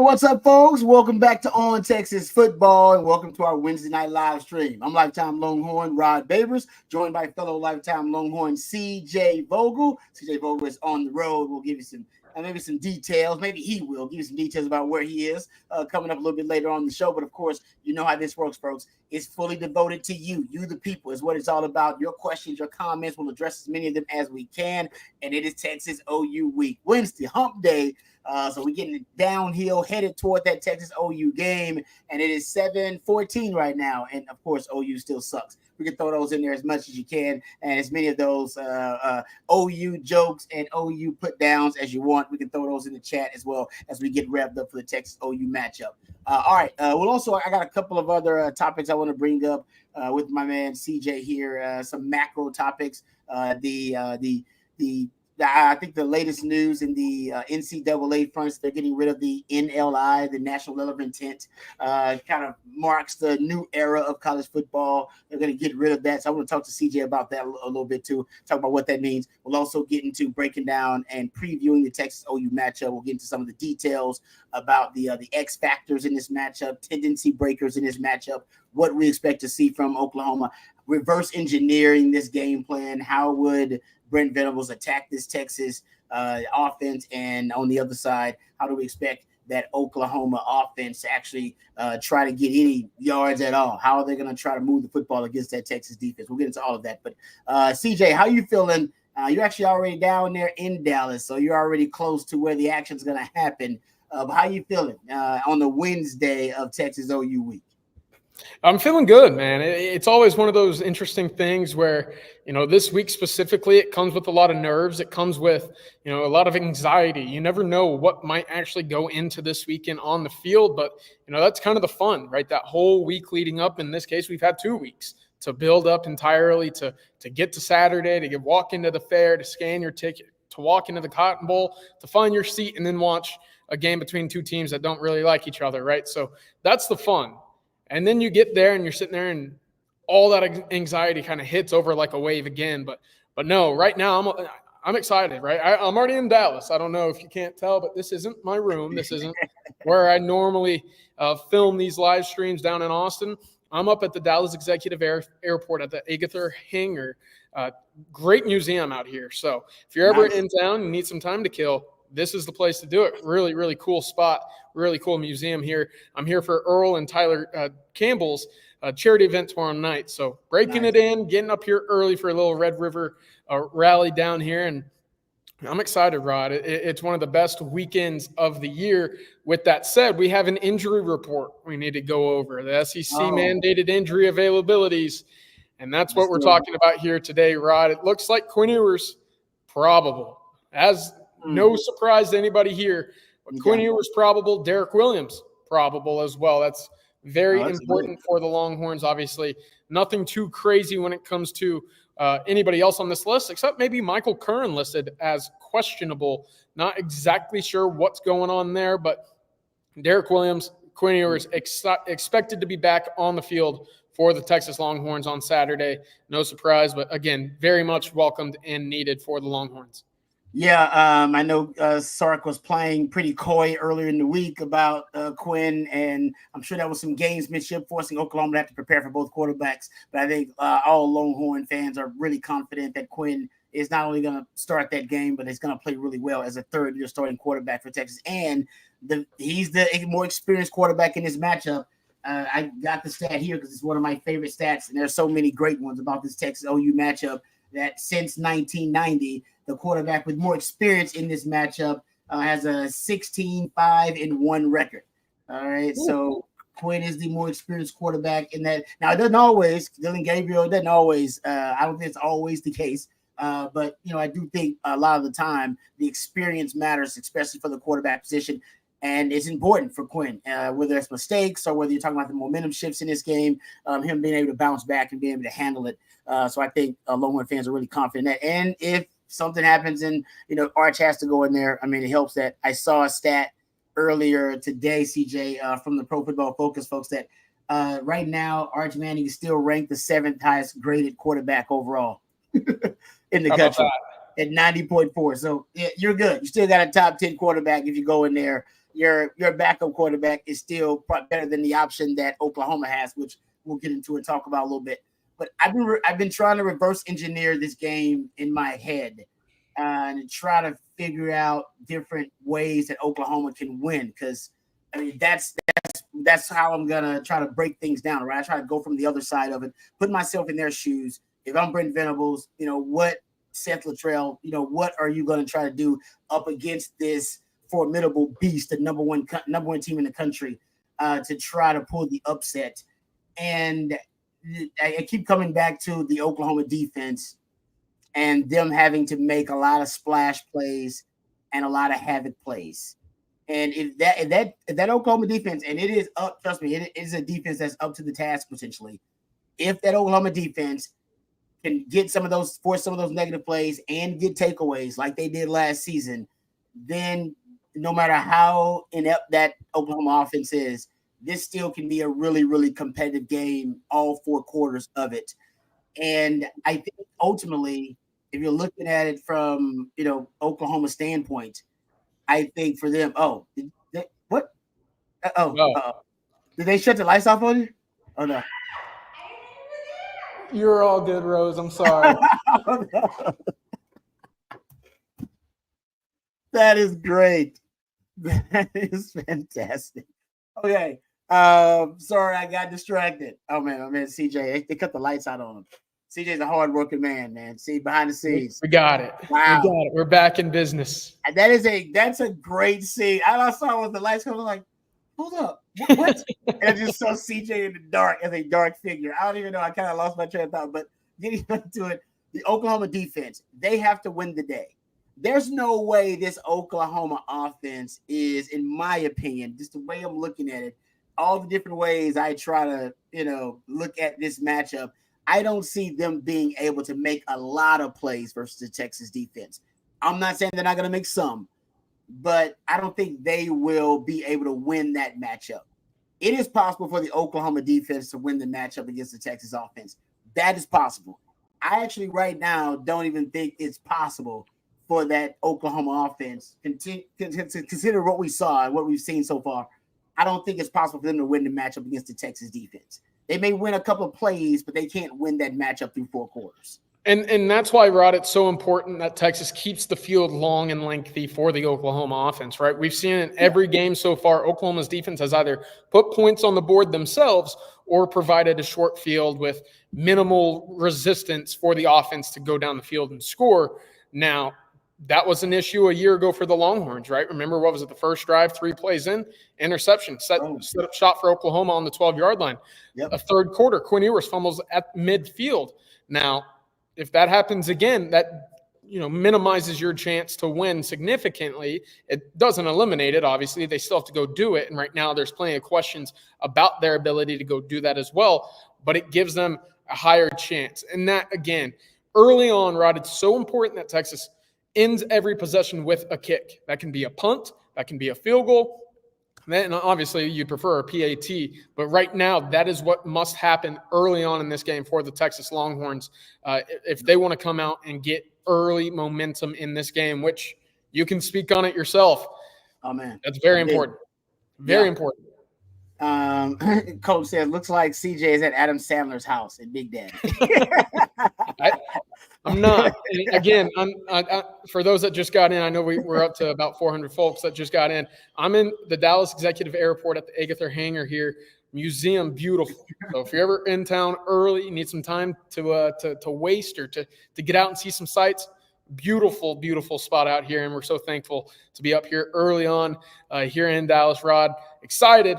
what's up, folks? Welcome back to On Texas Football, and welcome to our Wednesday night live stream. I'm Lifetime Longhorn Rod Babers, joined by fellow Lifetime Longhorn CJ Vogel. CJ Vogel is on the road. We'll give you some maybe some details. Maybe he will give you some details about where he is coming up a little bit later on the show. But of course, you know how this works, folks. It's fully devoted to you. You, the people, is what it's all about. Your questions, your comments. We'll address as many of them as we can. And it is Texas OU week, Wednesday, hump day. So we're getting downhill, headed toward that Texas OU game, and it is 7-14 right now. And of course, OU still sucks. We can throw those in there as much as you can, and as many of those OU jokes and OU put downs as you want. We can throw those in the chat as well as we get revved up for the Texas OU matchup. All right. Well, also, I got a couple of other topics I want to bring up with my man CJ here. Some macro topics. I think the latest news in the NCAA fronts, they're getting rid of the NLI, the National Letter of Intent. Kind of marks the new era of college football. They're going to get rid of that. So I want to talk to CJ about that a little bit too, talk about what that means. We'll also get into breaking down and previewing the Texas OU matchup. We'll get into some of the details about the X factors in this matchup, tendency breakers in this matchup, what we expect to see from Oklahoma, reverse engineering this game plan. How would Brent Venables attack this Texas offense? And on the other side, how do we expect that Oklahoma offense to actually try to get any yards at all? How are they going to try to move the football against that Texas defense? We'll get into all of that. But CJ, how you feeling? You're actually already down there in Dallas, so you're already close to where the action's going to happen. How you feeling on the Wednesday of Texas OU week? I'm feeling good, man. It's always one of those interesting things where, this week specifically, it comes with a lot of nerves. It comes with, a lot of anxiety. You never know what might actually go into this weekend on the field, but, that's kind of the fun, right? That whole week leading up. In this case, we've had 2 weeks to build up entirely, to get to Saturday, to walk into the fair, to scan your ticket, to walk into the Cotton Bowl, to find your seat, and then watch a game between two teams that don't really like each other, right? So that's the fun. And then you get there and you're sitting there and all that anxiety kind of hits over like a wave again. But no, right now I'm excited, right? I'm already in Dallas. I don't know if you can't tell, but this isn't my room. This isn't where I normally film these live streams down in Austin. I'm up at the Dallas Executive Airport at the Agatha Hangar. Great museum out here. So if you're ever in town and need some time to kill, this is the place to do it. Really, really cool spot. Really cool museum here. I'm here for Earl and Tyler Campbell's charity event tomorrow night. So breaking it in, getting up here early for a little Red River rally down here. And I'm excited, Rod. It's one of the best weekends of the year. With that said, we have an injury report we need to go over. The SEC mandated injury availabilities. And that's what we're talking about here today, Rod. It looks like Quinn Ewers probable. No surprise to anybody here. But Quinn Ewers probable, Derek Williams probable as well. That's very important for the Longhorns, obviously. Nothing too crazy when it comes to anybody else on this list, except maybe Michael Curran listed as questionable. Not exactly sure what's going on there, but Derek Williams, Quinn Ewers expected to be back on the field for the Texas Longhorns on Saturday. No surprise, but again, very much welcomed and needed for the Longhorns. Yeah, I know Sark was playing pretty coy earlier in the week about Quinn, and I'm sure that was some gamesmanship forcing Oklahoma to have to prepare for both quarterbacks. But I think all Longhorn fans are really confident that Quinn is not only going to start that game, but he's going to play really well as a third-year starting quarterback for Texas. And he's the more experienced quarterback in this matchup. I got the stat here because it's one of my favorite stats, and there's so many great ones about this Texas OU matchup that since 1990, the quarterback with more experience in this matchup has a 16-5-1 record. All right, so Quinn is the more experienced quarterback in that. Now, it doesn't always, Dylan Gabriel doesn't always, I don't think it's always the case. But, I do think a lot of the time the experience matters, especially for the quarterback position. And it's important for Quinn, whether it's mistakes or whether you're talking about the momentum shifts in this game, him being able to bounce back and being able to handle it. So I think Longhorn fans are really confident in that. And if something happens and, Arch has to go in there, it helps that I saw a stat earlier today, CJ, from the Pro Football Focus folks that right now Arch Manning is still ranked the 7th highest graded quarterback overall in the country at 90.4. So you're good. You still got a top 10 quarterback if you go in there, your backup quarterback is still better than the option that Oklahoma has, which we'll get into and talk about a little bit. But I've been trying to reverse engineer this game in my head and try to figure out different ways that Oklahoma can win. Because I mean that's how I'm gonna try to break things down. Right, I try to go from the other side of it, put myself in their shoes. If I'm Brent Venables, what Seth Luttrell, what are you going to try to do up against this formidable beast, the number one team in the country, to try to pull the upset? And I keep coming back to the Oklahoma defense and them having to make a lot of splash plays and a lot of havoc plays. And if that Oklahoma defense, and it is up, trust me, it is a defense that's up to the task potentially. If that Oklahoma defense can force some of those negative plays and get takeaways like they did last season, then no matter how inept that Oklahoma offense is, this still can be a really, really competitive game, all 4 quarters of it. And I think ultimately, if you're looking at it from, Oklahoma standpoint, I think for them, what? Did they shut the lights off on you? Oh, no. You're all good, Rose. I'm sorry. That is great. That is fantastic. Okay. Sorry, I got distracted. Oh man, CJ. They cut the lights out on him. CJ's a hard-working man. See, behind the scenes. We got it. Wow. We got it. We're back in business. And that's a great scene. I saw with the lights coming, like, hold up. What? And I just saw CJ in the dark as a dark figure. I don't even know. I kind of lost my train of thought, but getting back to it, the Oklahoma defense, they have to win the day. There's no way this Oklahoma offense is, in my opinion, just the way I'm looking at it, all the different ways I try to, look at this matchup, I don't see them being able to make a lot of plays versus the Texas defense. I'm not saying they're not going to make some, but I don't think they will be able to win that matchup. It is possible for the Oklahoma defense to win the matchup against the Texas offense. That is possible. I actually right now don't even think it's possible for that Oklahoma offense. Consider what we saw and what we've seen so far. I don't think it's possible for them to win the matchup against the Texas defense. They may win a couple of plays, but they can't win that matchup through 4 quarters. And that's why, Rod, it's so important that Texas keeps the field long and lengthy for the Oklahoma offense, right? We've seen in every game so far, Oklahoma's defense has either put points on the board themselves or provided a short field with minimal resistance for the offense to go down the field and score. Now, that was an issue a year ago for the Longhorns, right? Remember, what was it, the first drive, 3 plays in, interception, set up shot for Oklahoma on the 12-yard line. Yep. A third quarter, Quinn Ewers fumbles at midfield. Now, if that happens again, that minimizes your chance to win significantly. It doesn't eliminate it, obviously. They still have to go do it, and right now there's plenty of questions about their ability to go do that as well, but it gives them a higher chance. And that, again, early on, Rod, it's so important that Texas ends every possession with a kick. That can be a punt, that can be a field goal. Then obviously you'd prefer a PAT, but right now that is what must happen early on in this game for the Texas Longhorns if they want to come out and get early momentum in this game, which you can speak on it yourself. Oh man, that's very important. Very important. Coach says, looks like CJ is at Adam Sandler's house in Big Daddy. I'm not. And again, I, for those that just got in, I know we're up to about 400 folks that just got in. I'm in the Dallas Executive Airport at the Agatha Hangar here. Museum, beautiful. So if you're ever in town early, you need some time to waste or to get out and see some sights, beautiful, beautiful spot out here. And we're so thankful to be up here early on here in Dallas, Rod. Excited,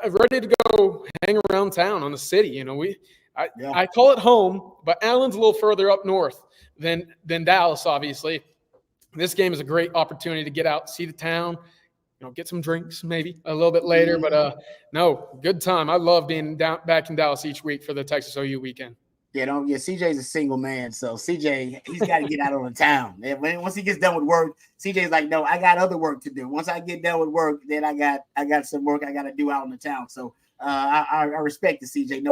ready to go hang around town on the city. I call it home, but Allen's a little further up north than Dallas, obviously. This game is a great opportunity to get out, see the town, get some drinks maybe a little bit later. But no, good time. I love being back in Dallas each week for the Texas OU weekend. CJ's a single man, so CJ, he's got to get out on the town. Once he gets done with work, CJ's like, no, I got other work to do. Once I get done with work, then I got some work I got to do out in the town. So I respect the CJ.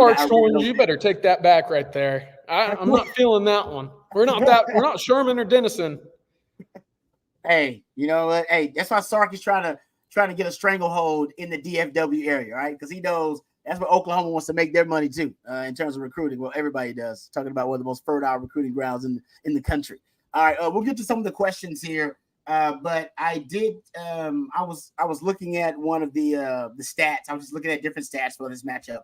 You better take that back right there. I'm not feeling that one. We're not Sherman or Dennison. Hey, you know what? Hey, that's why Sark is trying trying to get a stranglehold in the DFW area, right? Because he knows that's where Oklahoma wants to make their money too, in terms of recruiting. Well, everybody does. Talking about one of the most fertile recruiting grounds in the country. All right, we'll get to some of the questions here. But I did. I was looking at one of the stats. I was just looking at different stats for this matchup,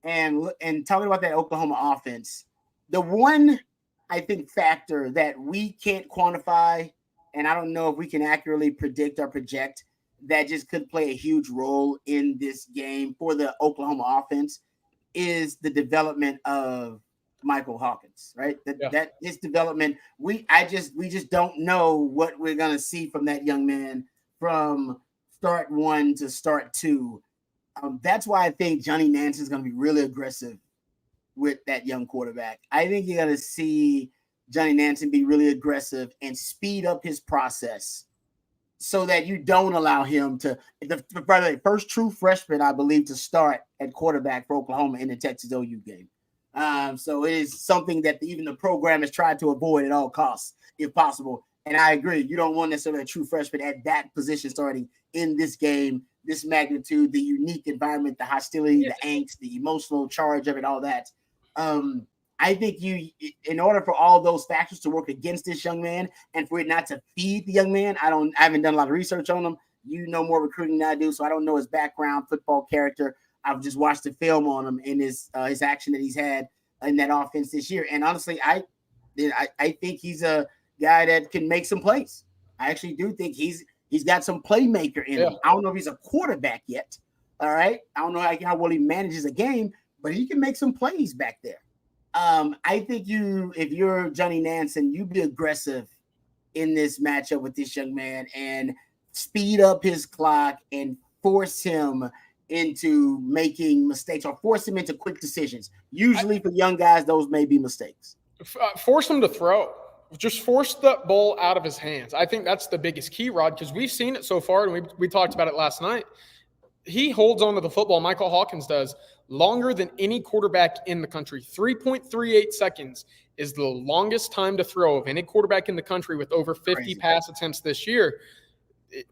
and talking about that Oklahoma offense. The one I think factor that we can't quantify, and I don't know if we can accurately predict or project, that just could play a huge role in this game for the Oklahoma offense, is the development of Michael Hawkins, right? That his development, we just don't know what we're gonna see from that young man from start 1 to start 2. That's why I think Johnny Nansen is gonna be really aggressive with that young quarterback. I think you're gonna see Johnny Nansen be really aggressive and speed up his process, so that you don't allow him to, the first true freshman, I believe, to start at quarterback for Oklahoma in the Texas OU game. So it is something that even the program has tried to avoid at all costs, if possible. And I agree, you don't want necessarily a true freshman at that position starting in this game, this magnitude, the unique environment, the hostility, the angst, the emotional charge of it, all that. I think in order for all those factors to work against this young man and for it not to feed the young man, I haven't done a lot of research on him. You know more recruiting than I do, so I don't know his background, football character. I've just watched the film on him and his action that he's had in that offense this year. And honestly, I think he's a guy that can make some plays. I actually do think he's got some playmaker in him. I don't know if he's a quarterback yet. All right. I don't know how well he manages a game, but he can make some plays back there. I think if you're Johnny Nansen, you be aggressive in this matchup with this young man and speed up his clock and force him into making mistakes or force him into quick decisions. Usually for young guys, those may be mistakes. Force him to throw. Just force the ball out of his hands. I think that's the biggest key, Rod, because we've seen it so far, and we talked about it last night. He holds on to the football, Michael Hawkins does, longer than any quarterback in the country. 3.38 seconds is the longest time to throw of any quarterback in the country with over 50 pass attempts this year.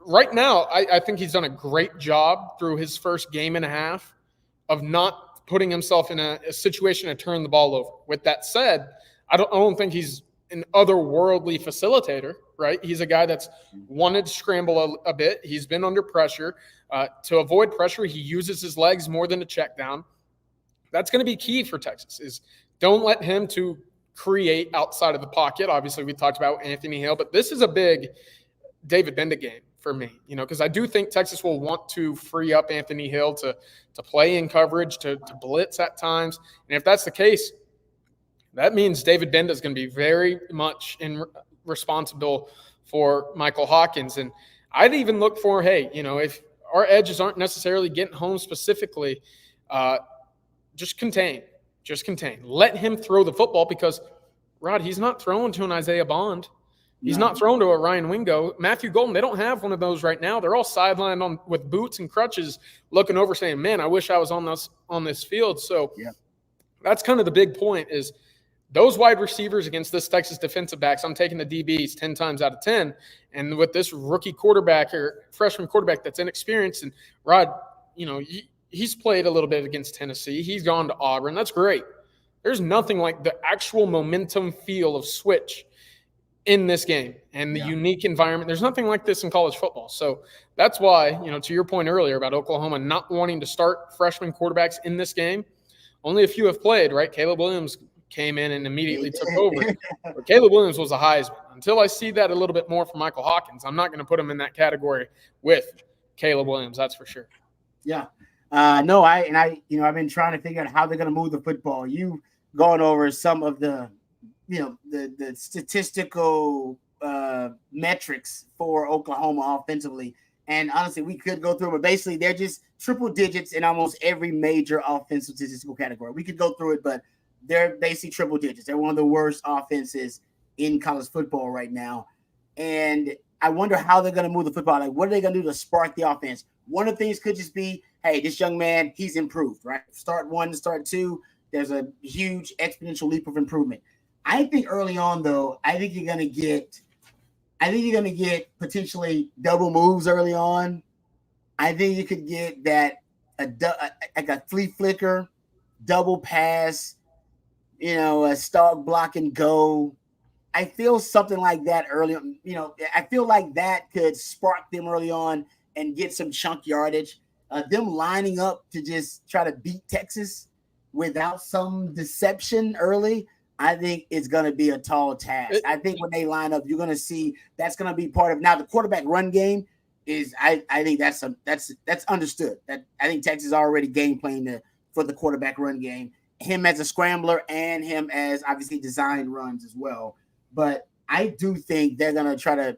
Right now, I think he's done a great job through his first game and a half of not putting himself in a situation to turn the ball over. With that said, I don't think he's an otherworldly facilitator, right? He's a guy that's wanted to scramble a bit. He's been under pressure. To avoid pressure, he uses his legs more than a check down. That's going to be key for Texas, is don't let him to create outside of the pocket. Obviously, we talked about Anthony Hill, but this is a big David Benda game for me, because I do think Texas will want to free up Anthony Hill to play in coverage, to blitz at times. And if that's the case, that means David Benda is going to be very much responsible for Michael Hawkins. And I'd even look for, if our edges aren't necessarily getting home specifically, just contain. Let him throw the football because, Rod, he's not throwing to an Isaiah Bond. He's not thrown to a Ryan Wingo. Matthew Golden, they don't have one of those right now. They're all sidelined with boots and crutches looking over saying, man, I wish I was on this field. So that's kind of the big point is those wide receivers against this Texas defensive backs, I'm taking the DBs 10 times out of 10. And with this rookie quarterback or freshman quarterback that's inexperienced, and Rod, he's played a little bit against Tennessee. He's gone to Auburn. That's great. There's nothing like the actual momentum feel of switch in this game and the unique environment. There's nothing like this in college football. So that's why, to your point earlier about Oklahoma not wanting to start freshman quarterbacks in this game, only a few have played, right? Caleb Williams came in and immediately took over. But Caleb Williams was a Heisman. Until I see that a little bit more from Michael Hawkins, I'm not going to put him in that category with Caleb Williams. That's for sure. Yeah. I've been trying to figure out how they're going to move the football. You've gone over some of the statistical metrics for Oklahoma offensively. And honestly, we could go through, but basically they're just triple digits in almost every major offensive statistical category. We could go through it, but they're basically triple digits. They're one of the worst offenses in college football right now. And I wonder how they're going to move the football. Like, what are they going to do to spark the offense? One of the things could just be, hey, this young man, he's improved, right? Start 1 to start 2, there's a huge exponential leap of improvement. I think early on, though, I think you're going to get potentially double moves early on I think you could get that like a flea flicker, double pass, a start block and go. I feel something like that early. I feel like that could spark them early on and get some chunk yardage. Them lining up to just try to beat Texas without some deception early, I think it's going to be a tall task. I think when they line up, you're going to see that's going to be part of now the quarterback run game. I think that's understood. That I think Texas already game planning for the quarterback run game. Him as a scrambler and him as obviously designed runs as well. But I do think they're gonna try to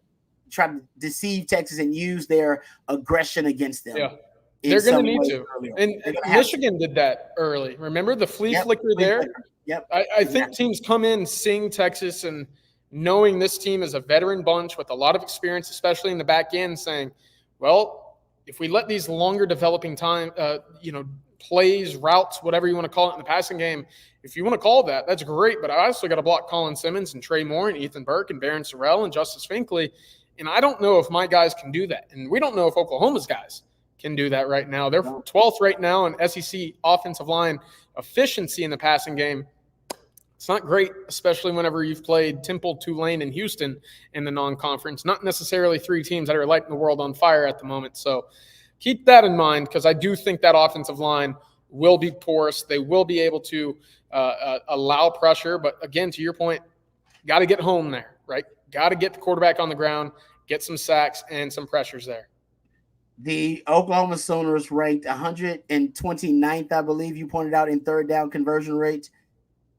deceive Texas and use their aggression against them. Yeah, they're going to need to. And Michigan did that early. Remember the flea flicker there? Yep. I think teams come in seeing Texas and knowing this team is a veteran bunch with a lot of experience, especially in the back end, saying, well, if we let these longer developing time, plays, routes, whatever you want to call it in the passing game, if you want to call that, that's great. But I also got to block Colin Simmons and Trey Moore and Ethan Burke and Barron Sorrell and Justice Finkley. And I don't know if my guys can do that. And we don't know if Oklahoma's guys can do that right now. They're 12th right now in SEC offensive line efficiency in the passing game. It's not great, especially whenever you've played Temple, Tulane, and Houston in the non-conference. Not necessarily three teams that are lighting the world on fire at the moment. So keep that in mind because I do think that offensive line will be porous. They will be able to allow pressure. But again, to your point, got to get home there, right? Got to get the quarterback on the ground, get some sacks and some pressures there. The Oklahoma Sooners ranked 129th, I believe you pointed out, in third down conversion rate.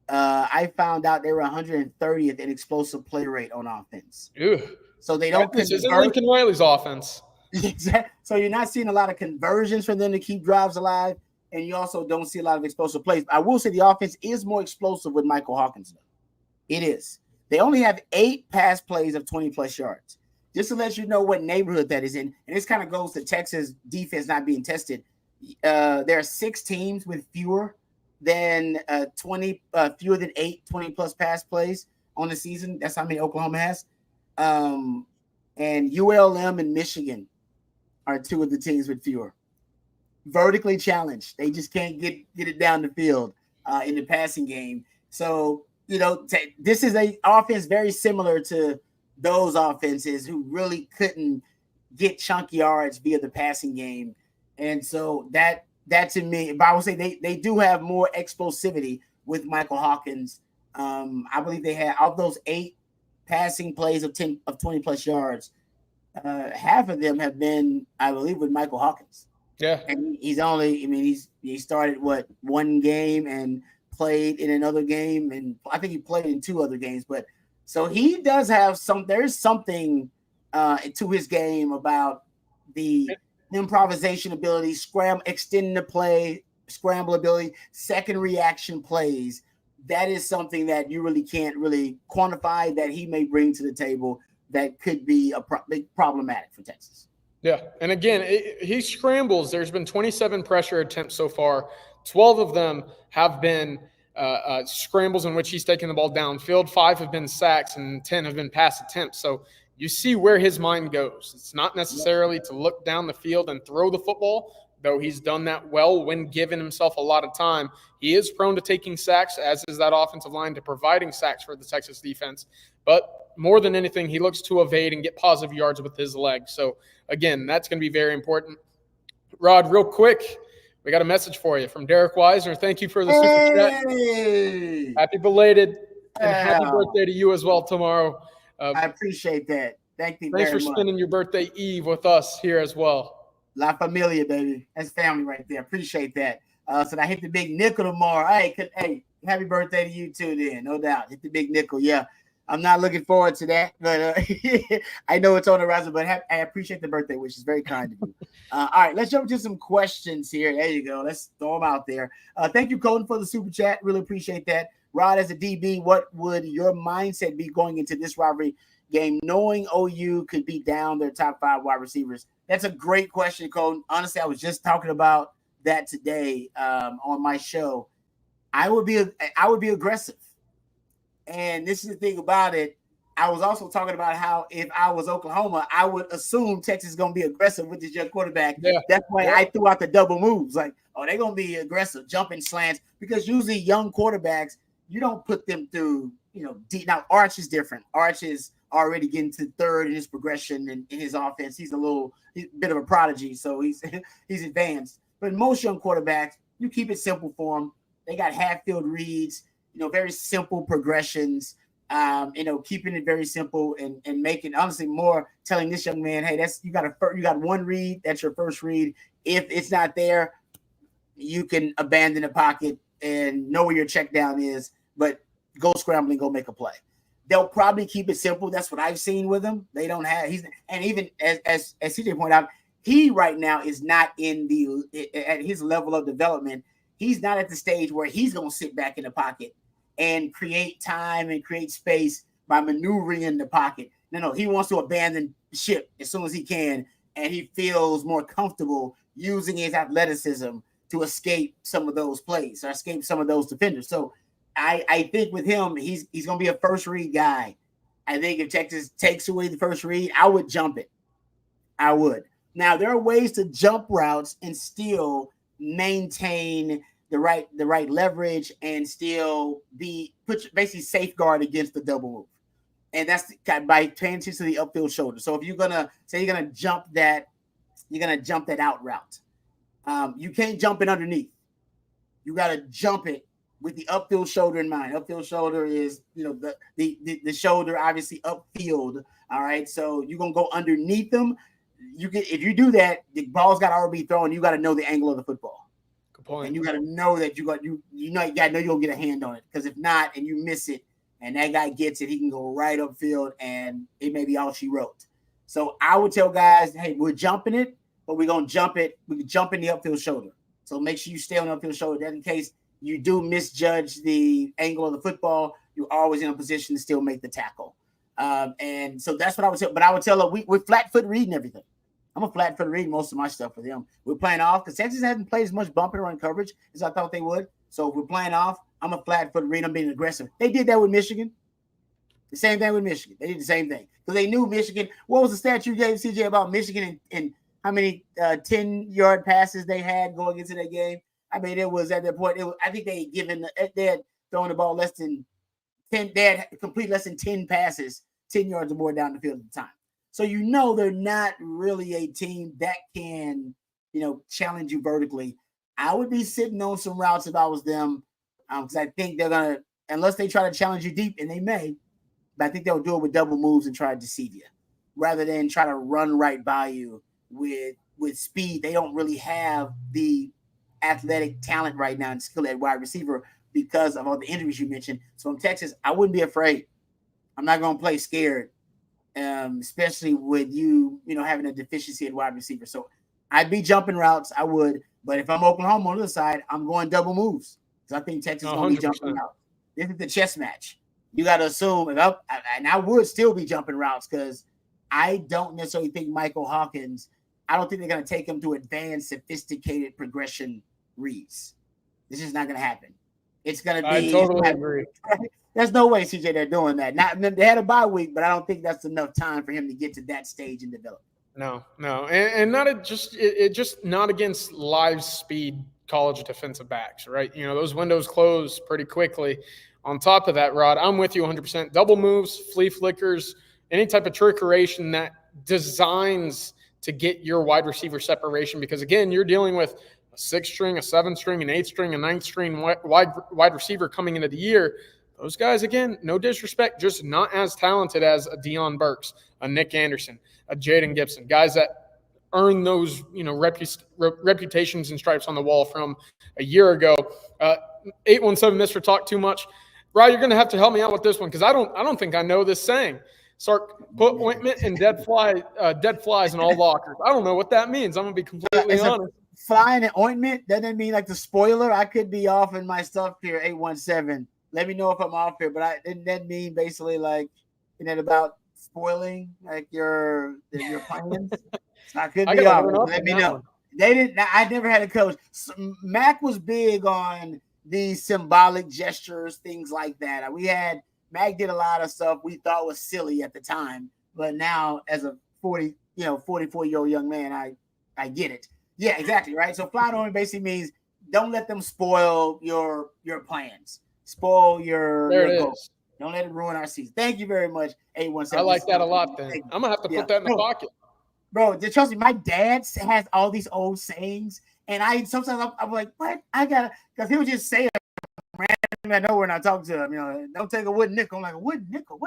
I found out they were 130th in explosive play rate on offense. Ew. So they don't. This isn't Lincoln Riley's offense. So you're not seeing a lot of conversions for them to keep drives alive, and you also don't see a lot of explosive plays. I will say the offense is more explosive with Michael Hawkins, though. It is. They only have 8 pass plays of 20-plus yards. Just to let you know what neighborhood that is in, and this kind of goes to Texas defense not being tested. There are 6 teams with fewer than 8 20-plus pass plays on the season. That's how many Oklahoma has. And ULM and Michigan are 2 of the teams with fewer. Vertically challenged. They just can't get it down the field in the passing game. So, this is an offense very similar to those offenses who really couldn't get chunky yards via the passing game. And so that to me, but I would say they do have more explosivity with Michael Hawkins. I believe they had of those 8 passing plays of 20-plus yards, half of them have been, I believe, with Michael Hawkins. Yeah. And he started one game and played in another game, and I think he played in 2 other games, but so he does have there's something to his game about the improvisation ability, extending the play, scramble ability, second reaction plays. That is something that you really can't really quantify that he may bring to the table that could be problematic for Texas. Yeah, and again, he scrambles. There's been 27 pressure attempts so far. 12 of them have been scrambles in which he's taken the ball downfield. 5 have been sacks, and 10 have been pass attempts. So you see where his mind goes. It's not necessarily to look down the field and throw the football, though he's done that well when given himself a lot of time. He is prone to taking sacks, as is that offensive line, to providing sacks for the Texas defense. But more than anything, he looks to evade and get positive yards with his legs. So, again, that's going to be very important. Rod, real quick, we got a message for you from Derek Weiser. Thank you for the super chat. Happy belated, and happy birthday to you as well tomorrow. I appreciate that. Thank you Thanks very for much. spending your birthday eve with us here as well. La Familia, baby. That's family right there. Appreciate that. So I hit the big nickel tomorrow. Hey, happy birthday to you too then, no doubt. Hit the big nickel, yeah. I'm not looking forward to that, but I know it's on the horizon, but I appreciate the birthday wish. It's very kind of you. All right, let's jump to some questions here. There you go. Let's throw them out there. Thank you, Colton, for the super chat. Really appreciate that. Rod, as a DB, what would your mindset be going into this rivalry game, knowing OU could be down their top 5 wide receivers? That's a great question, Colton. Honestly, I was just talking about that today on my show. I would be aggressive. And this is the thing about it. I was also talking about how if I was Oklahoma, I would assume Texas is going to be aggressive with this young quarterback. Yeah. That's why I threw out the double moves. Like, oh, they're going to be aggressive, jumping slants, because usually young quarterbacks, you don't put them through, deep. Now, Arch is different. Arch is already getting to third in his progression and in his offense. He's a bit of a prodigy, so he's advanced. But most young quarterbacks, you keep it simple for them. They got half-field reads, very simple progressions. Keeping it very simple and making honestly more telling this young man, hey, you got one read, that's your first read. If it's not there, you can abandon the pocket and know where your check down is, but go scrambling, go make a play. They'll probably keep it simple. That's what I've seen with him. They don't have and even as CJ pointed out, he right now is not at his level of development. He's not at the stage where he's gonna sit back in the pocket and create time and create space by maneuvering in the pocket. No, he wants to abandon ship as soon as he can, and he feels more comfortable using his athleticism to escape some of those plays or escape some of those defenders. So I think with him, he's going to be a first read guy. I think if Texas takes away the first read, I would jump it. I would. Now, there are ways to jump routes and still maintain the right leverage and still basically safeguard against the double move. And that's by paying attention to the upfield shoulder. So if you're gonna jump that out route. You can't jump it underneath. You got to jump it with the upfield shoulder in mind. Upfield shoulder is the shoulder obviously upfield. All right, so you're gonna go underneath them. If you do that, the ball's got to already be thrown. You got to know the angle of the football. Point. And you got to know that you got to know you'll get a hand on it, because if not and you miss it and that guy gets it, he can go right upfield and it may be all she wrote. So I would tell guys, hey, we're jumping it, but we're gonna jump it. We can jump in the upfield shoulder. So make sure you stay on the upfield shoulder. That in case you do misjudge the angle of the football, you're always in a position to still make the tackle. And so that's what I would tell. But I would tell her we're flat foot reading everything. I'm a flat foot reading most of my stuff for them. We're playing off because Texas hasn't played as much bump and run coverage as I thought they would. So if we're playing off, I'm a flat foot read. I'm being aggressive. They did that with Michigan. The same thing with Michigan. They did the same thing because they knew Michigan. What was the stat you gave, CJ, about Michigan and how many 10-yard passes they had going into that game? I mean, it was at that point. I think they had thrown the ball less than 10. They had complete less than 10 passes, 10 yards or more down the field at the time. So they're not really a team that can, challenge you vertically. I would be sitting on some routes if I was them, because I think they're going to, unless they try to challenge you deep, and they may, but I think they'll do it with double moves and try to deceive you rather than try to run right by you with speed. They don't really have the athletic talent right now and skill at wide receiver because of all the injuries you mentioned. So in Texas, I wouldn't be afraid. I'm not going to play scared. Especially with having a deficiency at wide receiver. So I'd be jumping routes. I would. But if I'm Oklahoma on the other side, I'm going double moves because I think Texas is going to be jumping routes. This is the chess match. You got to assume, and I would still be jumping routes because I don't necessarily think Michael Hawkins, I don't think they're going to take him to advanced, sophisticated progression reads. This is not going to happen. It's going to be. I totally agree. There's no way, CJ, they're doing that. They had a bye week, but I don't think that's enough time for him to get to that stage and develop. No, and not just not against live speed college defensive backs, right? Those windows close pretty quickly. On top of that, Rod, I'm with you 100%. Double moves, flea flickers, any type of trickeration that designs to get your wide receiver separation, because again, you're dealing with a 6th string, a 7th string, an 8th string, a 9th string wide receiver coming into the year. Those guys, again, no disrespect, just not as talented as a Deion Burks, a Nick Anderson, a Jaden Gibson, guys that earn those, reputations and stripes on the wall from a year ago. 817 Mr. Talk Too Much. Rod, you're going to have to help me out with this one because I don't think I know this saying. Sark, put ointment and dead flies in all lockers. I don't know what that means. I'm going to be completely honest. Flying and ointment, doesn't mean like the spoiler. I could be off in my stuff here, 817. Let me know if I'm off here, but didn't that mean basically like, about spoiling like your plans? I could be off. Let me know. They didn't. I never had a coach. Mac was big on these symbolic gestures, things like that. We had Mac did a lot of stuff we thought was silly at the time, but now as a 44-year-old young man, I get it. Yeah, exactly, right? So fly on basically means don't let them spoil your plans, spoil your goals. Don't let it ruin our season. Thank you very much, 817. I like that a lot. Then I'm gonna have to put that in the pocket. Bro, trust me, my dad has all these old sayings, and sometimes I'm like, what? Because he'll just say it randomly. I know when I talk to him, don't take a wooden nickel. I'm like, a wooden nickel?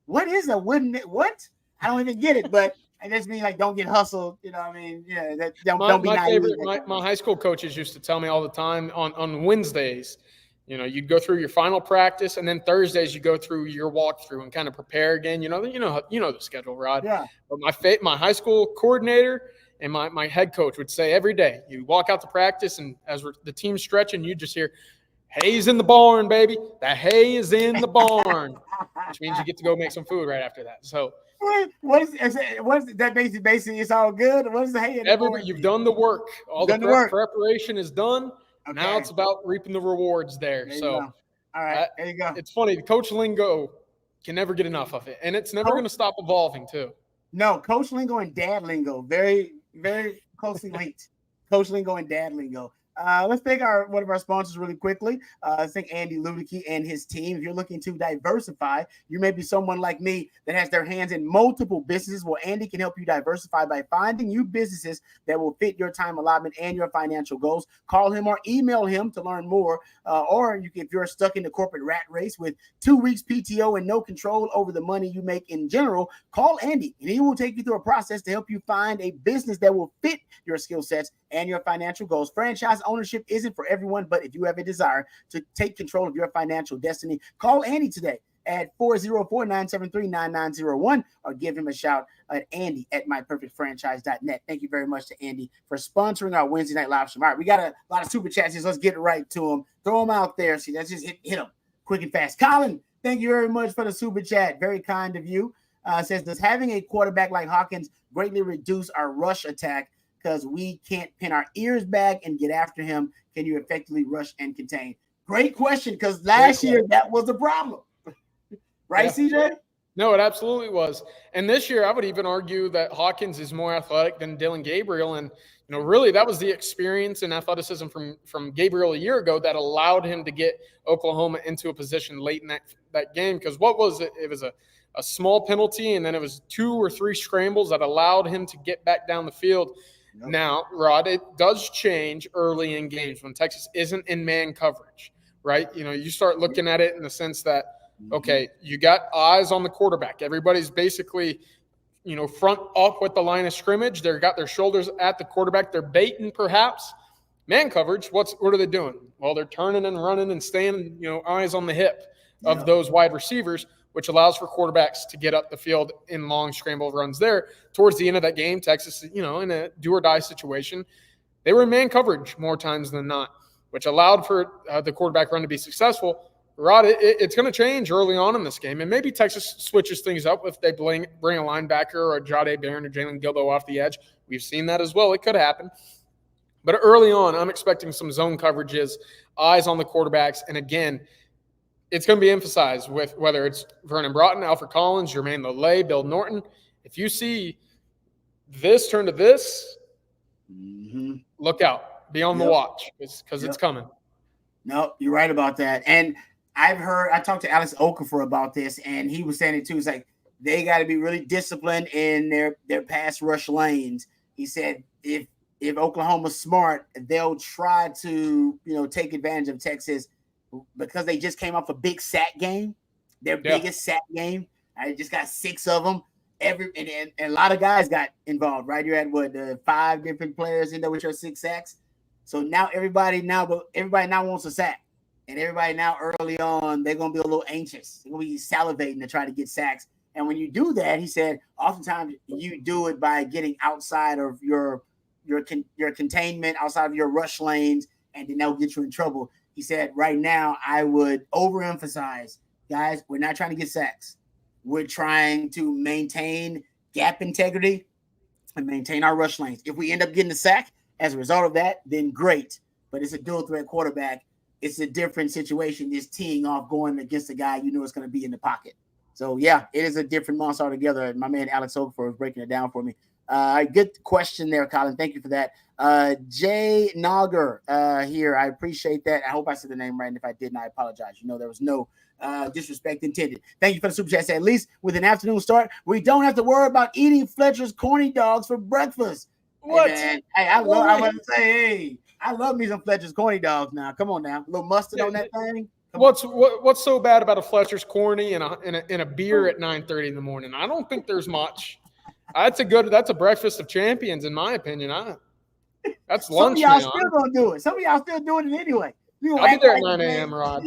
What is a wooden nickel? What? I don't even get it, but it just means like don't get hustled. You know what I mean? Yeah, don't be naive. My high school coaches used to tell me all the time on Wednesdays, you'd go through your final practice, and then Thursdays you go through your walkthrough and kind of prepare again. You know the schedule, Rod. Yeah. But my high school coordinator and my head coach would say every day, you walk out to practice, and as the team's stretching, you just hear, "Hay's in the barn, baby. The hay is in the barn," which means you get to go make some food right after that. So. What is that? Basically, it's all good. What is the hay? You've done the work. All the preparation is done. Okay. Now it's about reaping the rewards there. All right, there you go. It's funny. Coach lingo can never get enough of it, and it's never going to stop evolving too. No, Coach lingo and dad lingo, very, very closely linked. Coach lingo and dad lingo. Let's thank one of our sponsors really quickly. Thank Andy Ludicky and his team. If you're looking to diversify, you may be someone like me that has their hands in multiple businesses. Well, Andy can help you diversify by finding you businesses that will fit your time allotment and your financial goals. Call him or email him to learn more. Or if you're stuck in the corporate rat race with 2 weeks PTO and no control over the money you make in general, call Andy and he will take you through a process to help you find a business that will fit your skill sets and your financial goals. Franchise ownership isn't for everyone, but if you have a desire to take control of your financial destiny, call Andy today at 404-973-9901 or give him a shout at Andy@myperfectfranchise.net. Thank you very much to Andy for sponsoring our Wednesday night live stream. All right, we got a lot of super chats here. So let's get right to them. Throw them out there. See, let's just hit them quick and fast. Colin, thank you very much for the super chat. Very kind of you. Says, does having a quarterback like Hawkins greatly reduce our rush attack? Because we can't pin our ears back and get after him. Can you effectively rush and contain? Great question, because last year that was a problem. Right, CJ? No, it absolutely was. And this year, I would even argue that Hawkins is more athletic than Dillon Gabriel. And, really that was the experience and athleticism from Gabriel a year ago that allowed him to get Oklahoma into a position late in that game. Because what was it? It was a small penalty, and then it was 2 or 3 scrambles that allowed him to get back down the field. Yep. Now, Rod, it does change early in games when Texas isn't in man coverage, right? You start looking at it in the sense that, okay, you got eyes on the quarterback. Everybody's basically, front up with the line of scrimmage. They've got their shoulders at the quarterback. They're baiting perhaps. Man coverage, what are they doing? Well, they're turning and running and staying, eyes on the hip of those wide receivers, which allows for quarterbacks to get up the field in long scramble runs there. Towards the end of that game, Texas, in a do-or-die situation, they were in man coverage more times than not, which allowed for the quarterback run to be successful. Rod, it's going to change early on in this game, and maybe Texas switches things up if they bring a linebacker or a Jahdae Barron or Jalen Gilbo off the edge. We've seen that as well. It could happen. But early on, I'm expecting some zone coverages, eyes on the quarterbacks, and again, it's going to be emphasized with whether it's Vernon Broughton, Alfred Collins, Jermaine Lelay, Bill Norton. If you see this turn to this, look out. Be on the watch because it's coming. No, you're right about that. And I talked to Alex Okafor about this, and he was saying it too. It's like they got to be really disciplined in their pass rush lanes. He said if Oklahoma's smart, they'll try to take advantage of Texas because they just came off a big sack game, their biggest sack game. I just got 6 of them. And a lot of guys got involved, right? You had 5 different players in there with your 6 sacks. So now everybody now wants a sack, and everybody now early on they're gonna be a little anxious. They're gonna be salivating to try to get sacks. And when you do that, he said, oftentimes you do it by getting outside of your containment, outside of your rush lanes, and then that'll get you in trouble. He said, right now, I would overemphasize, guys, we're not trying to get sacks. We're trying to maintain gap integrity and maintain our rush lanes. If we end up getting a sack as a result of that, then great. But it's a dual threat quarterback. it's a different situation. Just teeing off, going against a guy you know is going to be in the pocket. So yeah, it is a different monster altogether. My man Alex Okafor was breaking it down for me. Good question there, Colin. Thank you for that. Jay Nogger here. I appreciate that. I hope I said the name right. And if I didn't, I apologize. You know, there was no disrespect intended. Thank you for the super chat. At least with an afternoon start, we don't have to worry about eating Fletcher's corny dogs for breakfast. What? Hey, I want to say, hey, I love me some Fletcher's corny dogs now. Come on now. A little mustard on that thing. What's so bad about a Fletcher's corny and a beer at 9:30 in the morning? I don't think there's much. That's a breakfast of champions, in my opinion. That's lunch. Some of y'all still gonna do it. Some of y'all still doing it anyway. I'll be there at 9 a.m., Rod.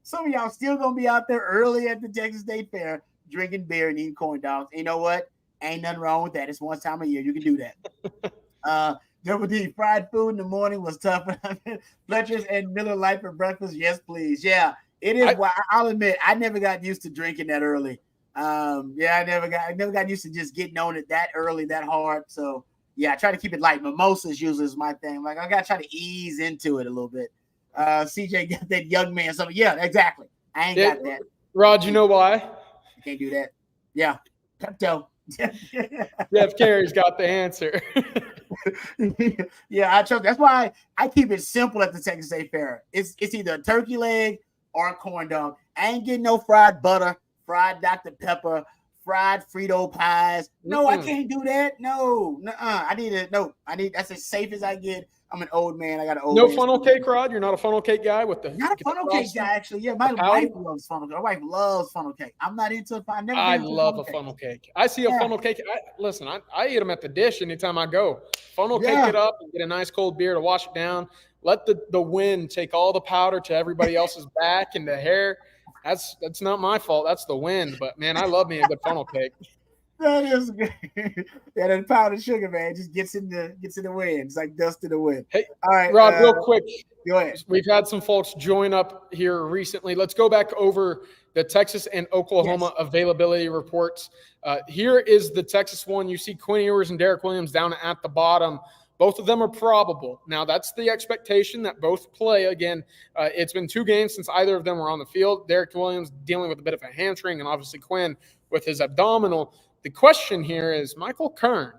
Some of y'all still gonna be out there early at the Texas State Fair drinking beer and eating corn dogs. You know what? Ain't nothing wrong with that. It's one time a year. You can do that. Double D fried food in the morning was tough. Fletcher's and Miller Lite for breakfast. Yes, please. Yeah, it is. I'll admit, I never got used to drinking that early. I never got used to just getting on it that early, that hard. So yeah, I try to keep it light. Mimosas usually is my thing. Like I gotta try to ease into it a little bit. CJ got that young man. So yeah, exactly. I ain't got that. Rod, you know why? I can't do that. Yeah, Pepto. Jeff Carey's got the answer. Yeah, I trust. That's why I keep it simple at the Texas State Fair. It's either a turkey leg or a corn dog. I ain't getting no fried butter, fried Dr. Pepper, fried Frito pies. No, I can't do that. No, that's as safe as I get. I'm an old man. I got an old no man. funnel cake, Rod? You're not a funnel cake guy with the not a funnel cake guy, actually. Yeah, my wife loves funnel cake. My wife loves funnel cake. I'm not into it. I love a funnel cake. I see a funnel cake. I eat them at the dish anytime I go. Funnel cake it up and get a nice cold beer to wash it down. Let the wind take all the powder to everybody else's back and the hair. That's not my fault. That's the wind. But man, I love me a good funnel cake. That is good. Yeah, that powdered sugar, man, just gets in the wind. It's like dust in the wind. Hey, all right, Rod, real quick. Go ahead. We've had some folks join up here recently. Let's go back over the Texas and Oklahoma availability reports. Here is the Texas one. You see Quinn Ewers and Derek Williams down at the bottom. Both of them are probable. Now, that's the expectation that both play. Again, it's been 2 games since either of them were on the field. Derek Williams dealing with a bit of a hamstring, and obviously Quinn with his abdominal. The question here is Michael Kern,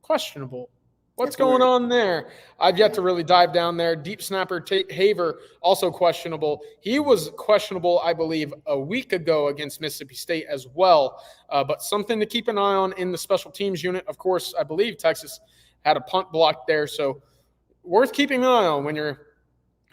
questionable. What's going on there? I've yet to really dive down there. Deep snapper Haver, also questionable. He was questionable, I believe, a week ago against Mississippi State as well. But something to keep an eye on in the special teams unit. Of course, I believe Texas had a punt blocked there. So worth keeping an eye on when your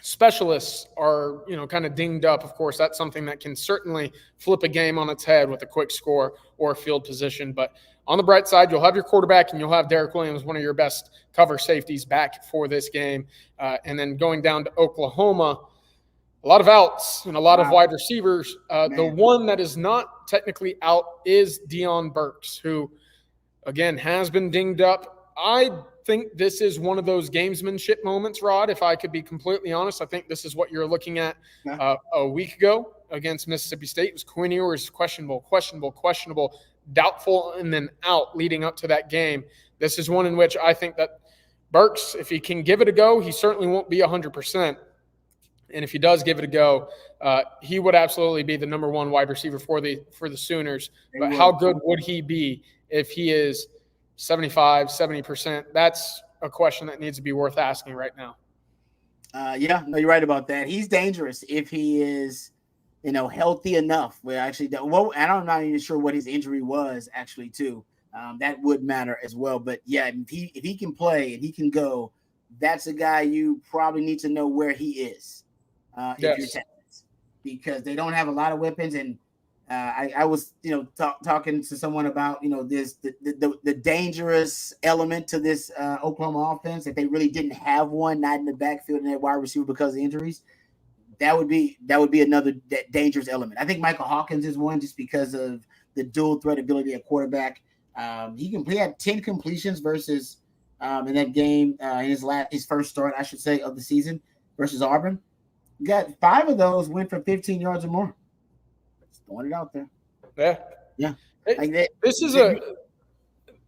specialists are, kind of dinged up. Of course, that's something that can certainly flip a game on its head with a quick score or field position. But on the bright side, you'll have your quarterback and you'll have Derek Williams, one of your best cover safeties, back for this game. And then going down to Oklahoma, a lot of outs and a lot of wide receivers. The one that is not technically out is Deion Burks, who, again, has been dinged up. I think this is one of those gamesmanship moments, Rod, if I could be completely honest. I think this is what you're looking at a week ago against Mississippi State. It was Quinn Ewers, questionable, doubtful, and then out leading up to that game. This is one in which I think that Burks, if he can give it a go, he certainly won't be 100%. And if he does give it a go, he would absolutely be the number 1 wide receiver for the Sooners. But how good would he be if he is 75, 70%? That's a question that needs to be worth asking right now. You're right about that. He's dangerous if he is, healthy enough. I'm not even sure what his injury was actually too. That would matter as well. But yeah, if he can play and he can go, that's a guy you probably need to know where he is. If you're Texas, because they don't have a lot of weapons. And I was, talking to someone about, the dangerous element to this Oklahoma offense. If they really didn't have one, not in the backfield and that wide receiver because of injuries, that would be another dangerous element. I think Michael Hawkins is one just because of the dual threat ability at quarterback. He had 10 completions versus in that game in his first start, I should say, of the season versus Auburn. Got 5 of those went for 15 yards or more. Just throwing it out there. Yeah. Like that. This is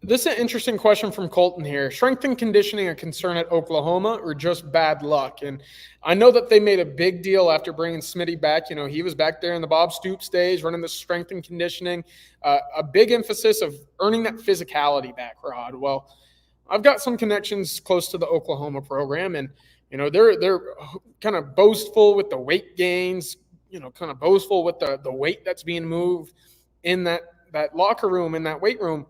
This is an interesting question from Colton here. Strength and conditioning a concern at Oklahoma or just bad luck? And I know that they made a big deal after bringing Smitty back. You know, he was back there in the Bob Stoops days running the strength and conditioning, a big emphasis of earning that physicality back, Rod. Well, I've got some connections close to the Oklahoma program, and you know they're kind of boastful with the weight gains, you know, kind of boastful with the weight that's being moved in that locker room, in that weight room.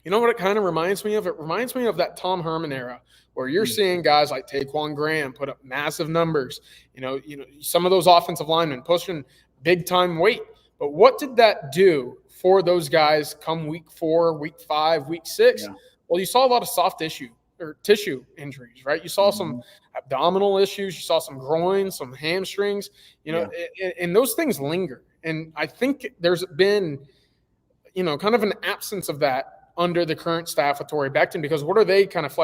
You know what it kind of reminds me of? It reminds me of that Tom Herman era where you're seeing guys like Taquan Graham put up massive numbers. You know, some of those offensive linemen pushing big time weight. But what did that do for those guys come week 4, week 5, week 6? Yeah. Well, you saw a lot of soft tissue injuries, right? You saw some abdominal issues, you saw some groins, some hamstrings, you know, and those things linger. And I think there's been, you know, kind of an absence of that under the current staff with Torrey Becton, because what are they kind of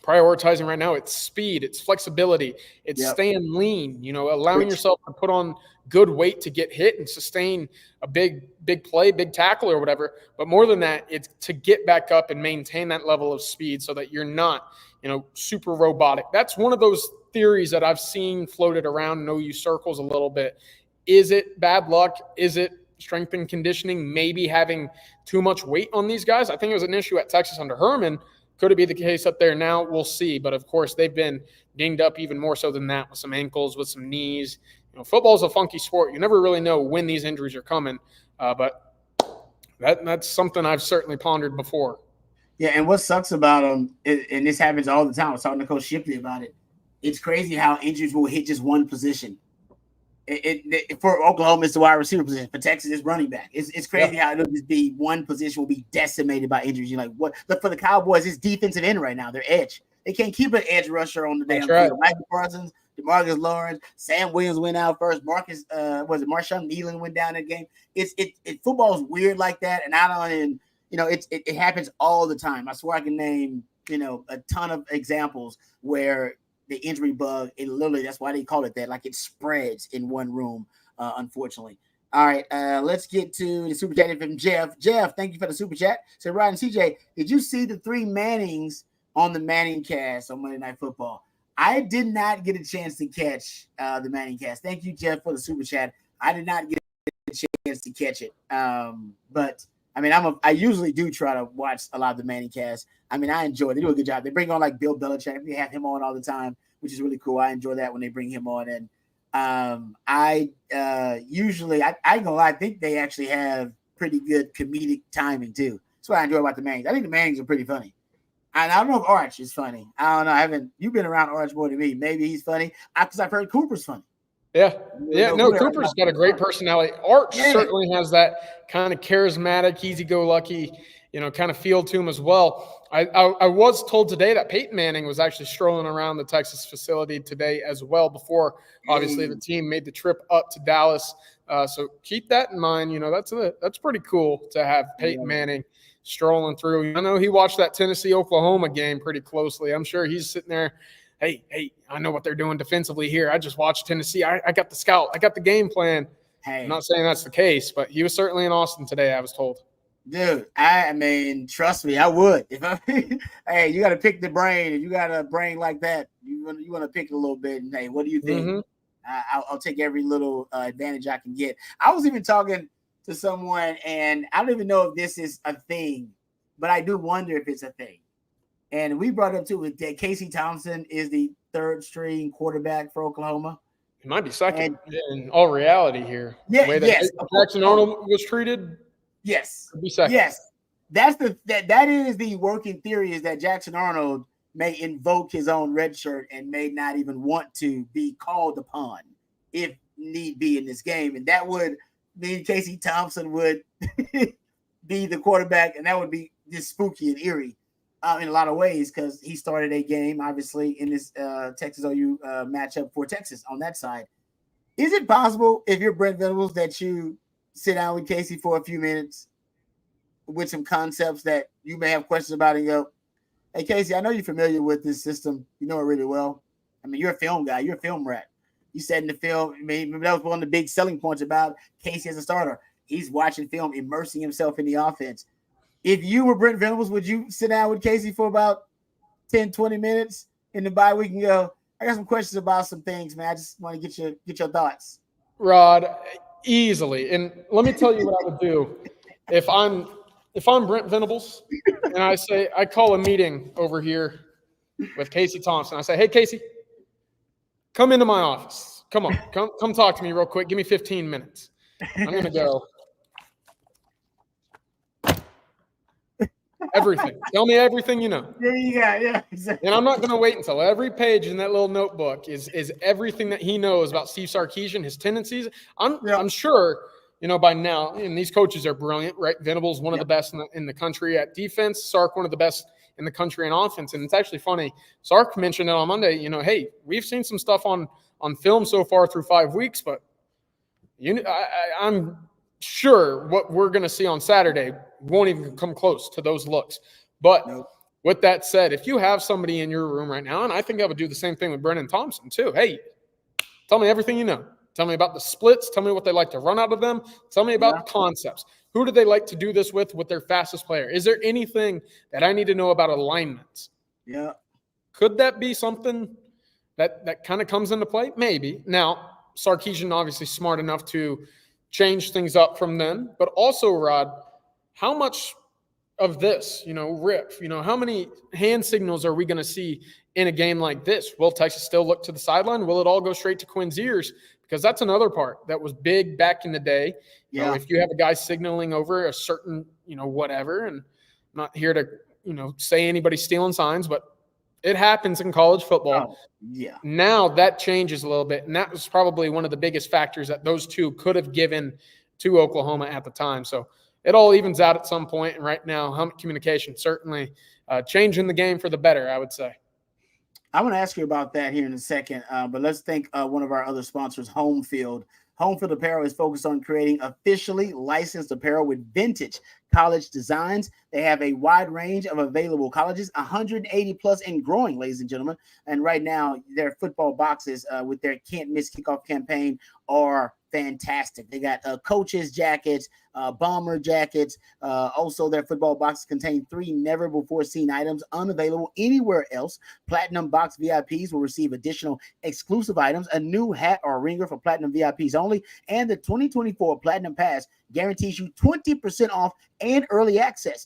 prioritizing right now? It's speed, it's flexibility, it's staying lean, you know, allowing yourself to put on good weight to get hit and sustain a big play, big tackle or whatever. But more than that, it's to get back up and maintain that level of speed so that you're not, you know, super robotic. That's one of those theories that I've seen floated around in OU circles a little bit. Is it bad luck? Is it strength and conditioning, maybe having too much weight on these guys? I think it was an issue at Texas under Herman. Could it be the case up there now? We'll see. But, of course, they've been dinged up even more so than that with some ankles, with some knees. You know, football's a funky sport. You never really know when these injuries are coming. But that's something I've certainly pondered before. Yeah, and what sucks about them, and this happens all the time, I was talking to Coach Shipley about it, it's crazy how injuries will hit just one position. For Oklahoma, it's the wide receiver position. For Texas, it's running back. It's crazy how it'll just be one position will be decimated by injuries. You're like, what? Look, for the Cowboys, it's defensive end right now. They're edge. They can't keep an edge rusher on the damn field. Michael Parsons, DeMarcus Lawrence, Sam Williams went out first. Marshawn Nealon went down that game. Football is weird like that, and I don't even, you know, it happens all the time. I swear I can name, you know, a ton of examples where the injury bug, it literally, that's why they call it that, like it spreads in one room, unfortunately. All right, let's get to the super chat from Jeff. Jeff, thank you for the super chat. So, Ryan and CJ, did you see the 3 Mannings on the Manning cast on Monday Night Football? I did not get a chance to catch the Manning cast. Thank you, Jeff, for the super chat. I did not get a chance to catch it. But I mean, I usually do try to watch a lot of the Manning cast. I mean, I enjoy it. They do a good job. They bring on like Bill Belichick. They have him on all the time, which is really cool. I enjoy that when they bring him on. And I usually, I ain't gonna lie, I think they actually have pretty good comedic timing too. That's what I enjoy about the Mannings. I think the Mannings are pretty funny. And I don't know if Arch is funny. I don't know. You've been around Arch more than me. Maybe he's funny. Because I've heard Cooper's funny. Yeah. Cooper's got a great personality. Arch certainly has that kind of charismatic, easy-go-lucky, you know, kind of feel to him as well. I was told today that Peyton Manning was actually strolling around the Texas facility today as well before, obviously, the team made the trip up to Dallas. So keep that in mind. You know, that's pretty cool to have Peyton Manning strolling through. I know he watched that Tennessee-Oklahoma game pretty closely. I'm sure he's sitting there, hey, I know what they're doing defensively here. I just watched Tennessee. I got the scout. I got the game plan. Hey. I'm not saying that's the case, but he was certainly in Austin today, I was told. Dude, I mean, trust me, I would. Hey, you got to pick the brain. If you got a brain like that, you want to pick it a little bit. And hey, what do you think? Mm-hmm. I'll take every little advantage I can get. I was even talking to someone, and I don't even know if this is a thing, but I do wonder if it's a thing. And we brought up too that Casey Thompson is the 3rd string quarterback for Oklahoma. He might be second in all reality here. Yeah, the way that Jackson Arnold was treated. Yes. Could be second. Yes. That is the working theory, is that Jackson Arnold may invoke his own red shirt and may not even want to be called upon if need be in this game. And that would mean Casey Thompson would be the quarterback, and that would be just spooky and eerie in a lot of ways, because he started a game, obviously, in this Texas OU matchup for Texas on that side. Is it possible, if you're Brent Venables, that you sit down with Casey for a few minutes with some concepts that you may have questions about and go, hey, Casey, I know you're familiar with this system. You know it really well. I mean, you're a film guy. You're a film rat. You said in the film, I mean, that was one of the big selling points about Casey as a starter. He's watching film, immersing himself in the offense. if you were Brent Venables, would you sit down with Casey for about 10, 20 minutes in the bye week and go, I got some questions about some things, man. I just want to get your thoughts. Rod, easily. And let me tell you what I would do if I'm Brent Venables and I call a meeting over here with Casey Thompson. I say, hey, Casey, come into my office. Come on, come talk to me real quick. Give me 15 minutes. I'm going to go. Everything. Tell me everything you know. There you go. Yeah, exactly. And I'm not going to wait until every page in that little notebook is everything that he knows about Steve Sarkisian, his tendencies. I'm sure, by now, and these coaches are brilliant, right? Venables, one of the best in the country at defense. Sark, one of the best in the country in offense. And it's actually funny. Sark mentioned it on Monday, hey, we've seen some stuff on film so far through 5 weeks, but I'm sure what we're going to see on Saturday won't even come close to those looks. But with that said, if you have somebody in your room right now, and I think I would do the same thing with Brennan Thompson too. Hey, tell me everything you know. Tell me about the splits. Tell me what they like to run out of them. Tell me about the concepts. Who do they like to do this with their fastest player? Is there anything that I need to know about alignments? Yeah. Could that be something that kind of comes into play? Maybe. Now, Sarkisian obviously smart enough to change things up from then. But also, Rod, how much of this, rip, how many hand signals are we going to see in a game like this? Will Texas still look to the sideline? Will it all go straight to Quinn's ears? Because that's another part that was big back in the day. Yeah. If you have a guy signaling over a certain, whatever, and I'm not here to, say anybody's stealing signs, but it happens in college football. Oh, yeah. Now that changes a little bit. And that was probably one of the biggest factors that those two could have given to Oklahoma at the time. So it all evens out at some point. And right now, communication certainly changing the game for the better, I would say. I'm going to ask you about that here in a second, but let's thank one of our other sponsors, Home Field. Home Field Apparel is focused on creating officially licensed apparel with vintage college designs. They have a wide range of available colleges, 180 plus and growing, ladies and gentlemen. And right now, their football boxes with their Can't Miss Kickoff campaign are fantastic. They got coaches jackets, bomber jackets. Also, their football boxes contain 3 never before seen items unavailable anywhere else. Platinum Box VIPs will receive additional exclusive items, a new hat or ringer for Platinum VIPs only, and the 2024 Platinum Pass guarantees you 20% off and early access,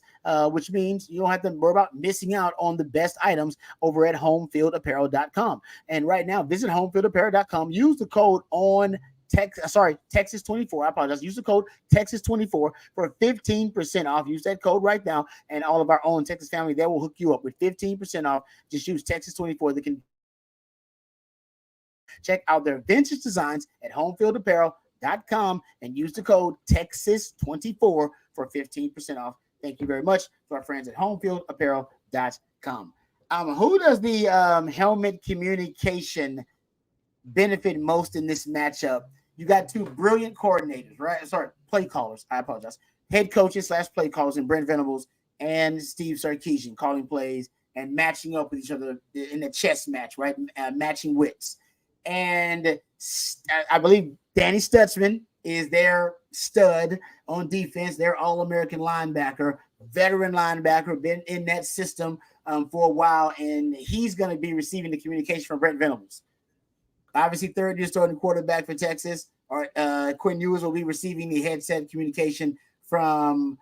which means you don't have to worry about missing out on the best items over at homefieldapparel.com. And right now, visit homefieldapparel.com. Use the code Texas24. I apologize. Use the code Texas24 for 15% off. Use that code right now, and all of our own Texas family, they will hook you up with 15% off. Just use Texas24. They can check out their vintage designs at homefieldapparel.com and use the code Texas24 for 15% off. Thank you very much to our friends at homefieldapparel.com. Who does the helmet communication benefit most in this matchup? You got 2 brilliant coordinators, right? Sorry, play callers. I apologize. Head coaches / play callers in Brent Venables and Steve Sarkisian calling plays and matching up with each other in a chess match, right? Matching wits. And I believe Danny Stutzman is their stud on defense, their All-American linebacker, veteran linebacker, been in that system for a while, and he's going to be receiving the communication from Brent Venables. Obviously, third-year starting quarterback for Texas, Quinn Ewers will be receiving the headset communication from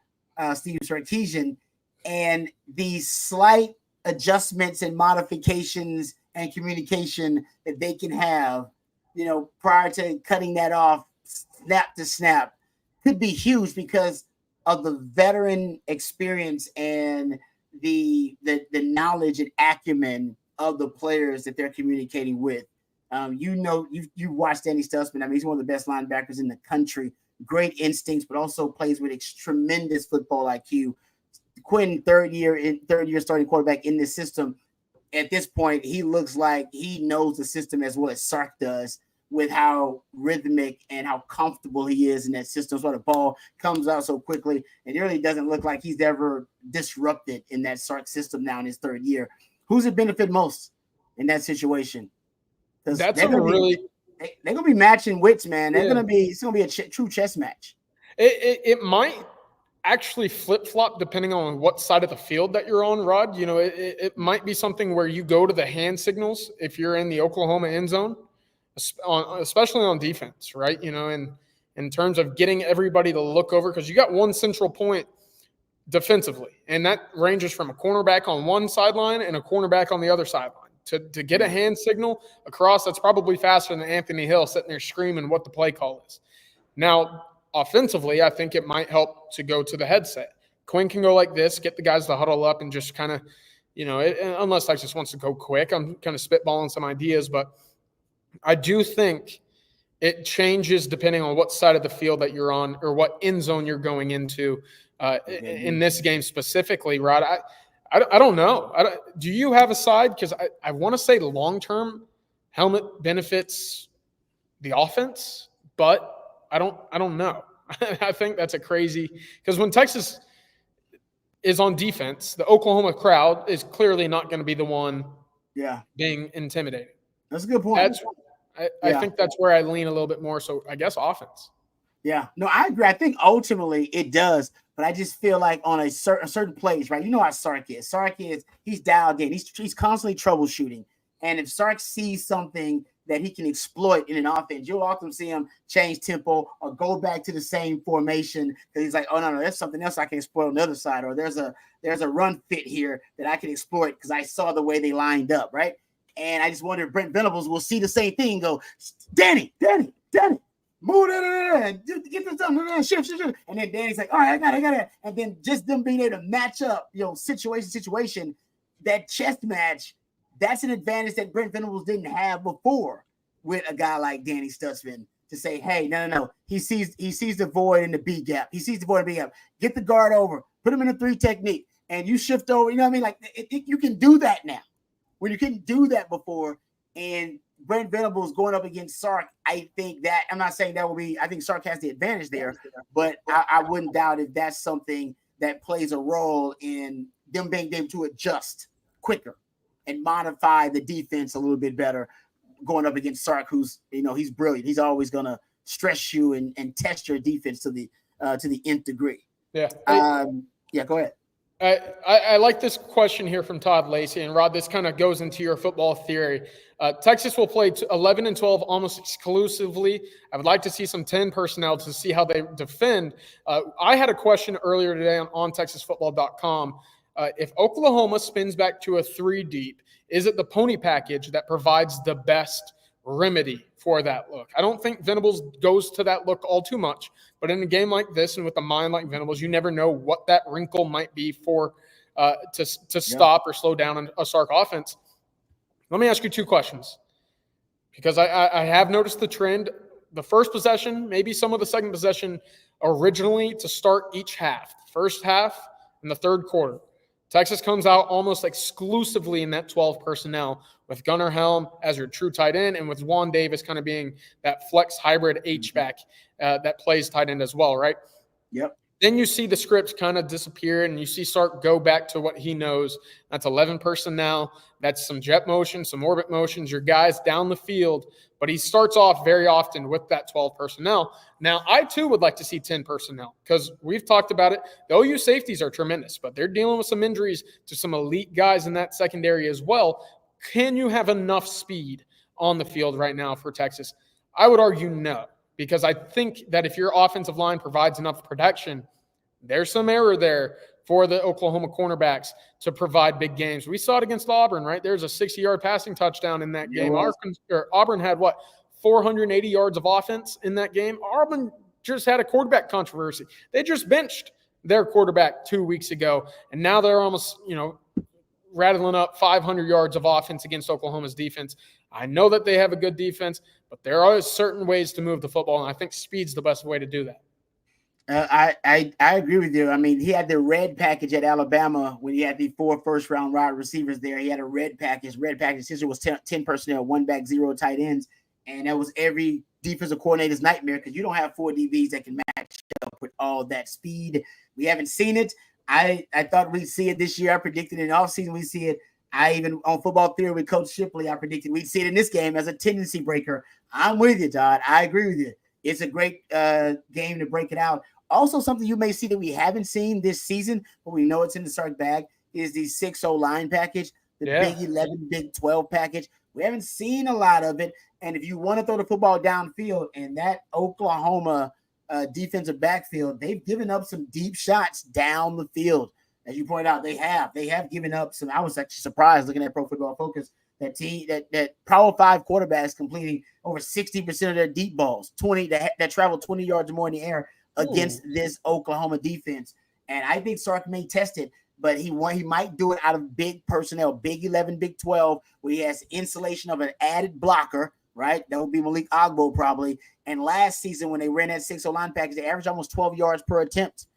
Steve Sarkisian, and the slight adjustments and modifications and communication that they can have, prior to cutting that off snap to snap, could be huge because of the veteran experience and the knowledge and acumen of the players that they're communicating with. You watched Danny Stutzman. I mean, he's one of the best linebackers in the country. Great instincts, but also plays with tremendous football IQ. Quinn, third year starting quarterback in this system. At this point, he looks like he knows the system as well as Sark does, with how rhythmic and how comfortable he is in that system. So the ball comes out so quickly, and it really doesn't look like he's ever disrupted in that Sark system now in his third year. Who's it benefit most in that situation? That's they're gonna be matching wits, man. It's gonna be a true chess match. It might actually flip-flop depending on what side of the field that you're on, Rod. You know, it might be something where you go to the hand signals if you're in the Oklahoma end zone, especially on defense, right? You know, and in terms of getting everybody to look over, because you got one central point defensively, and that ranges from a cornerback on one sideline and a cornerback on the other sideline. To get a hand signal across, that's probably faster than Anthony Hill sitting there screaming what the play call is. Now, offensively, I think it might help to go to the headset. Quinn can go like this, get the guys to huddle up and just kind of, you know, unless Texas wants to go quick, I'm kind of spitballing some ideas, but I do think it changes depending on what side of the field that you're on or what end zone you're going into in this game specifically, Rod. I don't know. Do you have a side? Because I want to say long-term helmet benefits the offense, but I don't know. I think that's a crazy – because when Texas is on defense, the Oklahoma crowd is clearly not going to be the one being intimidating. That's a good point. I think that's where I lean a little bit more, so I guess offense. Yeah. No, I agree. I think ultimately it does, but I just feel like on a certain plays, right? You know how Sark is. He's dialed in. He's constantly troubleshooting. And if Sark sees something – that he can exploit in an offense, you'll often see him change tempo or go back to the same formation because he's like, oh no, there's something else I can exploit on the other side, or there's a run fit here that I can exploit because I saw the way they lined up, right? And I just wonder if Brent Venables will see the same thing and go, Danny, move that, get this done, shift. And then Danny's like, all right, I got it. And then just them being able to match up, you know, situation, that chest match. That's an advantage that Brent Venables didn't have before with a guy like Danny Stutzman to say, hey, no. He sees the void in the B gap. Get the guard over, put him in a 3 technique, and you shift over. You know what I mean? Like you can do that now when you couldn't do that before. And Brent Venables going up against Sark, I think that I'm not saying that will be. I think Sark has the advantage there, but I wouldn't doubt if that's something that plays a role in them being able to adjust quicker and modify the defense a little bit better going up against Sark, who's, you know, he's brilliant. He's always going to stress you and test your defense to the nth degree. Yeah. Go ahead. I like this question here from Todd Lacey. And, Rod, this kind of goes into your football theory. Texas will play 11 and 12 almost exclusively. I would like to see some 10 personnel to see how they defend. I had a question earlier today on TexasFootball.com. If Oklahoma spins back to a 3 deep, is it the pony package that provides the best remedy for that look? I don't think Venables goes to that look all too much, but in a game like this and with a mind like Venables, you never know what that wrinkle might be for to stop or slow down a Sark offense. Let me ask you 2 questions, because I have noticed the trend. The first possession, maybe some of the second possession originally to start each half, first half and the third quarter. Texas comes out almost exclusively in that 12 personnel with Gunnar Helm as your true tight end and with Juan Davis kind of being that flex hybrid H-back that plays tight end as well, right? Yep. Then you see the scripts kind of disappear and you see Sark go back to what he knows. That's 11 personnel. That's some jet motion, some orbit motions, your guys down the field. But he starts off very often with that 12 personnel. Now, I too would like to see 10 personnel because we've talked about it. The OU safeties are tremendous, but they're dealing with some injuries to some elite guys in that secondary as well. Can you have enough speed on the field right now for Texas? I would argue no. Because I think that if your offensive line provides enough protection, there's some error there for the Oklahoma cornerbacks to provide big games. We saw it against Auburn, right? There's a 60-yard passing touchdown in that game. Auburn had, 480 yards of offense in that game? Auburn just had a quarterback controversy. They just benched their quarterback 2 weeks ago, and now they're almost, rattling up 500 yards of offense against Oklahoma's defense. I know that they have a good defense, but there are certain ways to move the football, and I think speed's the best way to do that. I agree with you. I mean, he had the red package at Alabama when he had the 4 first-round wide receivers there. He had a red package. Red package essentially was 10 personnel, 1 back, 0 tight ends, and that was every defensive coordinator's nightmare because you don't have 4 DBs that can match up with all that speed. We haven't seen it. I thought we'd see it this year. I predicted in the offseason we'd see it. I even on Football Theory with Coach Shipley, I predicted we'd see it in this game as a tendency breaker. I'm with you, Todd. I agree with you. It's a great game to break it out. Also, something you may see that we haven't seen this season, but we know it's in the Sark bag, is the 6-0 line package, the Big 11, Big 12 package. We haven't seen a lot of it. And if you want to throw the football downfield, and that Oklahoma defensive backfield, they've given up some deep shots down the field. As you pointed out, they have given up some. I was actually surprised looking at Pro Football Focus that Power 5 quarterbacks completing over 60% of their deep balls, 20 that travel 20 yards or more in the air against this Oklahoma defense. And I think Sark may test it, but he might do it out of big personnel, Big 11, Big 12, where he has insulation of an added blocker, right? That would be Malik Agbo probably. And last season when they ran that 6-0 line package, they averaged almost 12 yards per attempt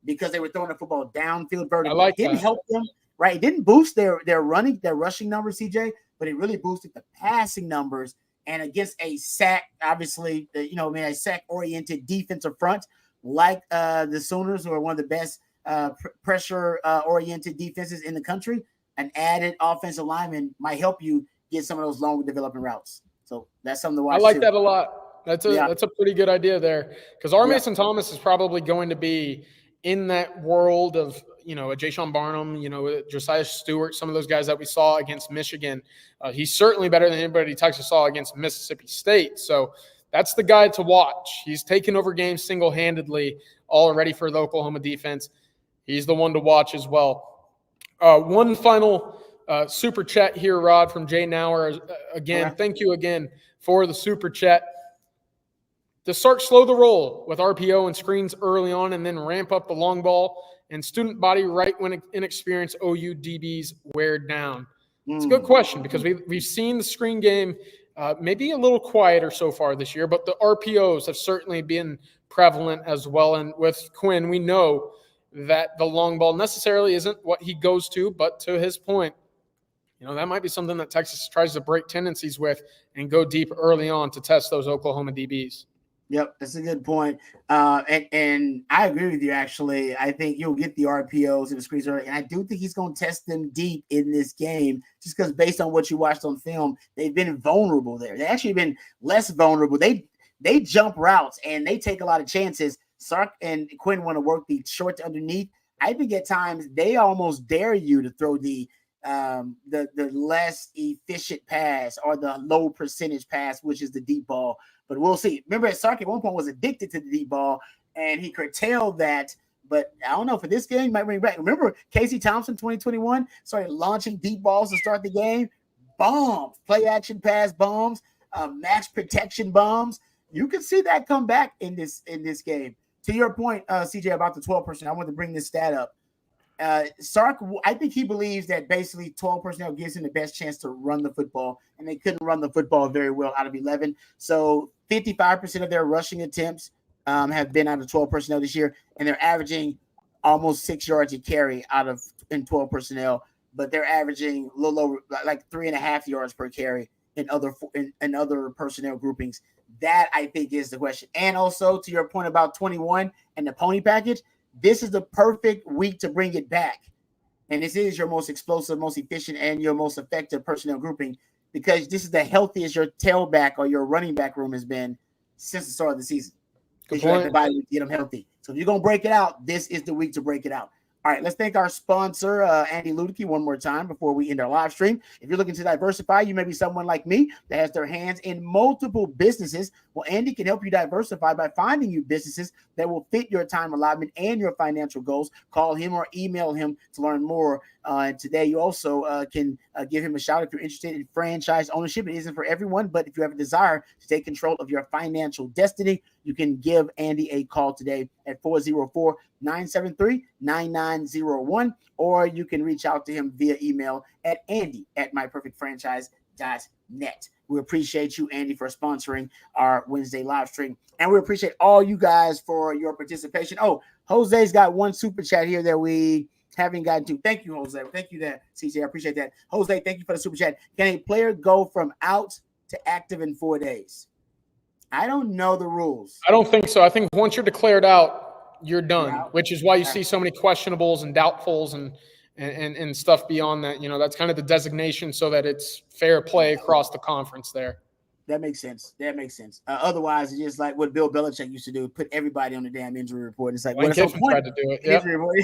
because they were throwing the football downfield vertically. I like it didn't that. help them, right? It didn't boost their rushing numbers, CJ, but it really boosted the passing numbers. And against a sack, obviously, a sack-oriented defensive front like the Sooners, who are one of the best pressure-oriented defenses in the country, an added offensive lineman might help you get some of those longer developing routes. So that's something to watch. I like that a lot. That's a pretty good idea there, because R. Mason Thomas is probably going to be in that world of, a Jayshon Barnum, Josiah Stewart, some of those guys that we saw against Michigan. He's certainly better than anybody Texas saw against Mississippi State. So that's the guy to watch. He's taken over games single-handedly already for the Oklahoma defense. He's the one to watch as well. One final super chat here, Rod, from Jay Nauer. Again, Thank you again for the super chat. Does Sark slow the roll with RPO and screens early on and then ramp up the long ball and student body right when inexperienced OU DBs wear down? It's a good question, because we've seen the screen game maybe a little quieter so far this year, but the RPOs have certainly been prevalent as well. And with Quinn, we know that the long ball necessarily isn't what he goes to, but to his point, that might be something that Texas tries to break tendencies with and go deep early on to test those Oklahoma DBs. Yep, that's a good point. And I agree with you, actually. I think you'll get the RPOs and the screens early. And I do think he's going to test them deep in this game, just because based on what you watched on film, they've been vulnerable there. They've actually been less vulnerable. They jump routes and they take a lot of chances. Sark and Quinn want to work the short to underneath. I think at times they almost dare you to throw the less efficient pass or the low percentage pass, which is the deep ball. But we'll see. Remember, Sark at one point was addicted to the deep ball, and he curtailed that. But I don't know, for this game, he might bring it back. Remember, Casey Thompson, 2021, started launching deep balls to start the game. Bombs, play action pass bombs, match protection bombs. You can see that come back in this game. To your point, CJ, about the 12 personnel, I want to bring this stat up. Sark, I think he believes that basically 12 personnel gives him the best chance to run the football, and they couldn't run the football very well out of 11. So 55% of their rushing attempts have been out of 12 personnel this year, and they're averaging almost 6 yards a carry in 12 personnel, but they're averaging a little over like 3.5 yards per carry in other personnel groupings. That, I think, is the question. And also, to your point about 21 and the pony package, this is the perfect week to bring it back. And this is your most explosive, most efficient, and your most effective personnel grouping, because this is the healthiest your tailback or your running back room has been since the start of the season. Because you have the body to get them healthy. So if you're going to break it out, this is the week to break it out. All right, let's thank our sponsor, Andy Ludicky, one more time before we end our live stream. If you're looking to diversify, you may be someone like me that has their hands in multiple businesses. Well, Andy can help you diversify by finding you businesses that will fit your time allotment and your financial goals. Call him or email him to learn more. And today, you also can give him a shout if you're interested in franchise ownership. It isn't for everyone, but if you have a desire to take control of your financial destiny, you can give Andy a call today at 404-973-9901, or you can reach out to him via email at andy@myperfectfranchise.net. We appreciate you, Andy, for sponsoring our Wednesday live stream. And we appreciate all you guys for your participation. Oh, Jose's got one super chat here that we haven't gotten to. Thank you, Jose. Thank you, CJ. I appreciate that. Jose, thank you for the super chat. Can a player go from out to active in 4 days? I don't know the rules. I don't think so. I think once you're declared out, you're done, which is why you see so many questionables and doubtfuls and stuff beyond that. That's kind of the designation so that it's fair play across the conference there. That makes sense. That makes sense. Otherwise, it's just like what Bill Belichick used to do: put everybody on the damn injury report. It's like, Lane what's the Kiffin point? tried to do it. Injury report.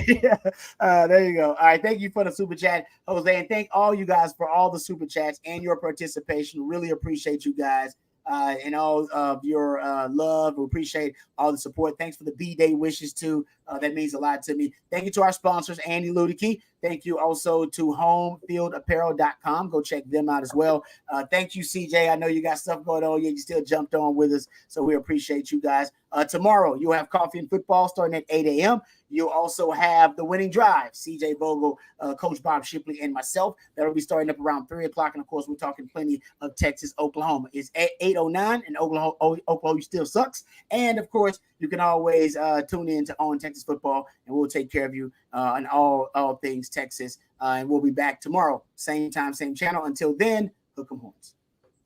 There you go. All right, thank you for the super chat, Jose, and thank all you guys for all the super chats and your participation. Really appreciate you guys. And all of your love. We appreciate all the support. Thanks for the B-Day wishes, too. That means a lot to me. Thank you to our sponsors, Andy Ludicky. Thank you also to homefieldapparel.com. Go check them out as well. Thank you, CJ. I know you got stuff going on. You still jumped on with us, so we appreciate you guys. Tomorrow, you'll have Coffee and Football starting at 8 a.m. You'll also have the Winning Drive, CJ Bogle, Coach Bob Shipley, and myself. That'll be starting up around 3 o'clock. And, of course, we're talking plenty of Texas, Oklahoma. It's at 8:09, and Oklahoma still sucks. And, of course, you can always tune in to On Texas Football, and we'll take care of you on all things Texas. And we'll be back tomorrow, same time, same channel. Until then, hook 'em horns.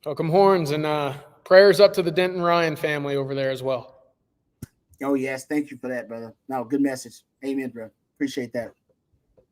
Hook 'em horns, and prayers up to the Denton Ryan family over there as well. Oh, yes. Thank you for that, brother. No, good message. Amen, bro. Appreciate that.